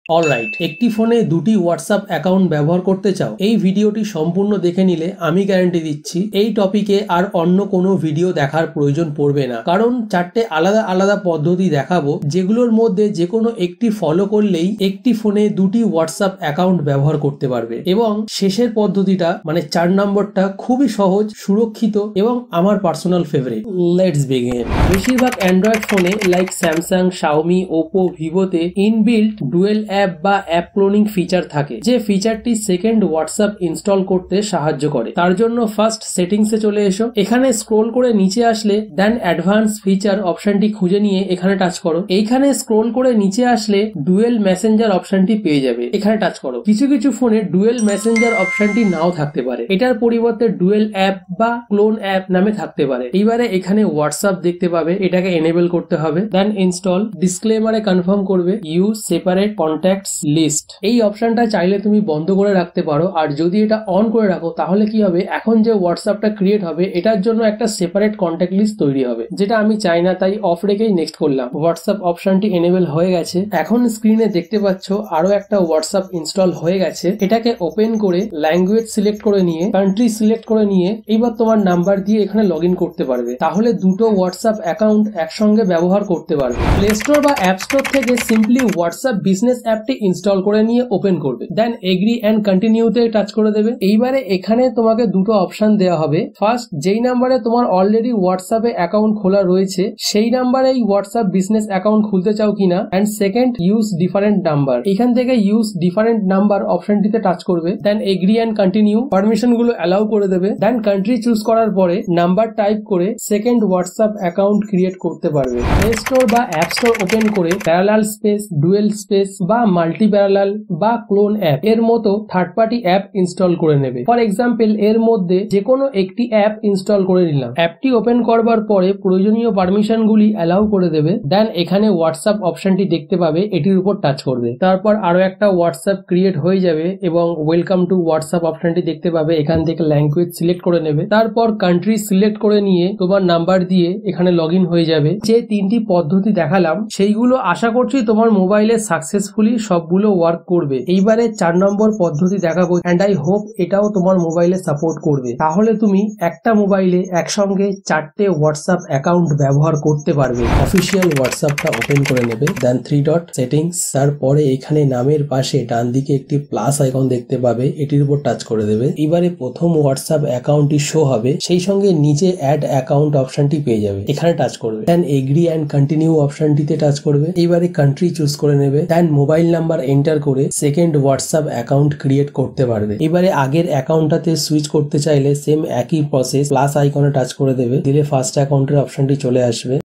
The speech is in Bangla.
অলরাইট, একটি ফোনে দুটি হোয়াটসঅ্যাপ অ্যাকাউন্ট ব্যবহার করতে চাও? এই ভিডিওটি সম্পূর্ণ দেখে নিলে আমি গ্যারান্টি দিচ্ছি এই টপিকে আর অন্য কোনো ভিডিও দেখার প্রয়োজন পড়বে না। কারণ চারটে আলাদা আলাদা পদ্ধতি দেখাবো, যেগুলোর মধ্যে যে কোনো একটি ফলো করলেই একটি ফোনে দুটি হোয়াটসঅ্যাপ অ্যাকাউন্ট ব্যবহার করতে পারবে। এবং শেষের পদ্ধতিটা মানে 4 নম্বরটা খুবই সহজ, সুরক্ষিত এবং আমার পার্সোনাল ফেভারিট। Let's begin. বেশিরভাগ অ্যান্ড্রয়েড ফোনে লাইক স্যামসাং, শাওমি, ওপো, ভিভোতে ইনবিল্ট ডুয়েল অ্যাপ বা অ্যাপ ক্লোনিং ফিচার থাকে, যে ফিচারটি সেকেন্ড হোয়াটসঅ্যাপ ইনস্টল করতে সাহায্য করে। তার জন্য ফার্স্ট সেটিংসে চলে এসো। এখানে স্ক্রোল করে নিচে আসলে দেন অ্যাডভান্স ফিচার অপশনটি খুঁজে নিয়ে এখানে টাচ করো। এইখানে স্ক্রোল করে নিচে আসলে ডুয়েল মেসেঞ্জার অপশনটি পেয়ে যাবে, এখানে টাচ করো। কিছু কিছু ফোনে ডুয়েল মেসেঞ্জার অপশনটি নাও থাকতে পারে, এটার পরিবর্তে ডুয়েল অ্যাপ বা ক্লোন অ্যাপ নামে থাকতে পারে। এইবারে এখানে হোয়াটসঅ্যাপ দেখতে পাবে, এটাকে এনেবল করতে হবে। Then install. ডিসক্লেমারে কনফার্ম করবে ইউজ সেপারেট কন্ট্যাক্টস লিস্ট। এই অপশনটা চাইলে তুমি বন্ধ করে রাখতে পারো, আর যদি এটা অন করে রাখো তাহলে কি হবে, এখন যে হোয়াটসঅ্যাপটা ক্রিয়েট হবে এটার জন্য একটা সেপারেট কন্ট্যাক্ট লিস্ট তৈরি হবে, যেটা আমি চাই না, তাই অফ রেখেই নেক্সট করলাম। হোয়াটসঅ্যাপ অপশনটি এনেবল হয়ে গেছে। এখন স্ক্রিনে দেখতে পাচ্ছ আরো একটা হোয়াটসঅ্যাপ ইনস্টল হয়ে গেছে। এটাকে ওপেন করে ল্যাঙ্গুয়েজ সিলেক্ট করে নিয়ে কান্ট্রি সিলেক্ট করে নিয়ে এইবার তোমার নাম্বার দিয়ে এখানে লগ ইন করতে পারবে। তাহলে দুটো হোয়াটসঅ্যাপ অ্যাকাউন্ট একসঙ্গে ব্যবহার করতে পারবে। প্লে স্টোর বা অ্যাপ স্টোর থেকে সিম্পলি হোয়াটসঅ্যাপ বিজনেস অ্যাপটি ইনস্টল করে নিয়ে ওপেন করবে। দেন এগ্রি অ্যান্ড কন্টিনিউতে টাচ করে দেবে। এইবারে এখানে তোমাকে দুটো অপশন দেওয়া হবে। ফার্স্ট, যেই নাম্বারে তোমার অলরেডি হোয়াটসঅ্যাপে অ্যাকাউন্ট খোলা রয়েছে সেই নাম্বারে এই হোয়াটসঅ্যাপ বিজনেস অ্যাকাউন্ট খুলতে চাও কিনা, and second, use different number. এখান থেকে ইউজ ডিফারেন্ট নাম্বার অপশনটিতে টাচ করবে। Then agree and continue, permission গুলো অ্যালাউ করে দেবে। দেন কান্ট্রি চুজ করার পরে নাম্বার টাইপ করে সেকেন্ড হোয়াটসঅ্যাপ অ্যাকাউন্ট ক্রিয়েট করতে পারবে। প্লে স্টোর বা অ্যাপ স্টোর ওপেন করে প্যারালাল স্পেস, ডুয়েল স্পেস বা মাল্টি প্যারালাল বা ক্লোন অ্যাপ এর মতো থার্ড পার্টি অ্যাপ ইনস্টল করে নেবে। ফর এক্সাম্পল, এর মধ্যে যে কোনো একটি অ্যাপ ইনস্টল করে নিলাম। অ্যাপটি ওপেন করবার পরে প্রয়োজনীয় পারমিশন গুলি অ্যালাউ করে দেবে। দেন এখানে হোয়াটসঅ্যাপ অপশনটি দেখতে পাবে, এটির উপর টাচ করবে। তারপর আরো একটা হোয়াটসঅ্যাপ ক্রিয়েট হয়ে যাবে এবং ওয়েলকাম টু হোয়াটসঅ্যাপ অপশনটি দেখতে পাবে। এখান থেকে ল্যাঙ্গুয়েজ সিলেক্ট করে নেবে। তারপর কান্ট্রি সিলেক্ট করে নিয়ে তোমার নাম্বার দিয়ে এখানে লগ ইন হয়ে যাবে। যে তিনটি পদ্ধতি দেখালাম সেইগুলো আশা করছি তোমার মোবাইলে সাকসেসফুলি সবগুলো ওয়ার্ক করবে। এইবারে 4 নম্বর পদ্ধতি দেখাবো, এন্ড আই হোপ এটাও তোমার মোবাইলে সাপোর্ট করবে। তাহলে তুমি একটা মোবাইলে একসঙ্গে 4টে হোয়াটসঅ্যাপ অ্যাকাউন্ট ব্যবহার করতে পারবে। অফিসিয়াল হোয়াটসঅ্যাপটা ওপেন করে নেবে। দেন 3 ডট সেটিংস, তারপরে এখানে নামের পাশে ডান দিকে একটি প্লাস আইকন দেখতে পাবে, এটির উপর টাচ করে দেবে। এবারে প্রথম হোয়াটসঅ্যাপ অ্যাকাউন্টটি শো হবে, সেই সঙ্গে নিচে অ্যাড অ্যাকাউন্ট অপশনটি পেয়ে যাবে, এখানে টাচ করবে। দেন এগ্রি অ্যান্ড কন্টিনিউ অপশনটিতে টাচ করবে। এইবারে কান্ট্রি চুজ করে নেবে। দেন মোবাইল নাম্বার এন্টার করে সেকেন্ড হোয়াটসঅ্যাপ অ্যাকাউন্ট ক্রিয়েট করতে পারবে। এবারে আগের অ্যাকাউন্টটাতে সুইচ করতে চাইলে সেম একই প্রসেস, প্লাস আইকনে টাচ করে দেবে, দিলে ফার্স্ট অ্যাকাউন্টের অপশনটি চলে আসবে।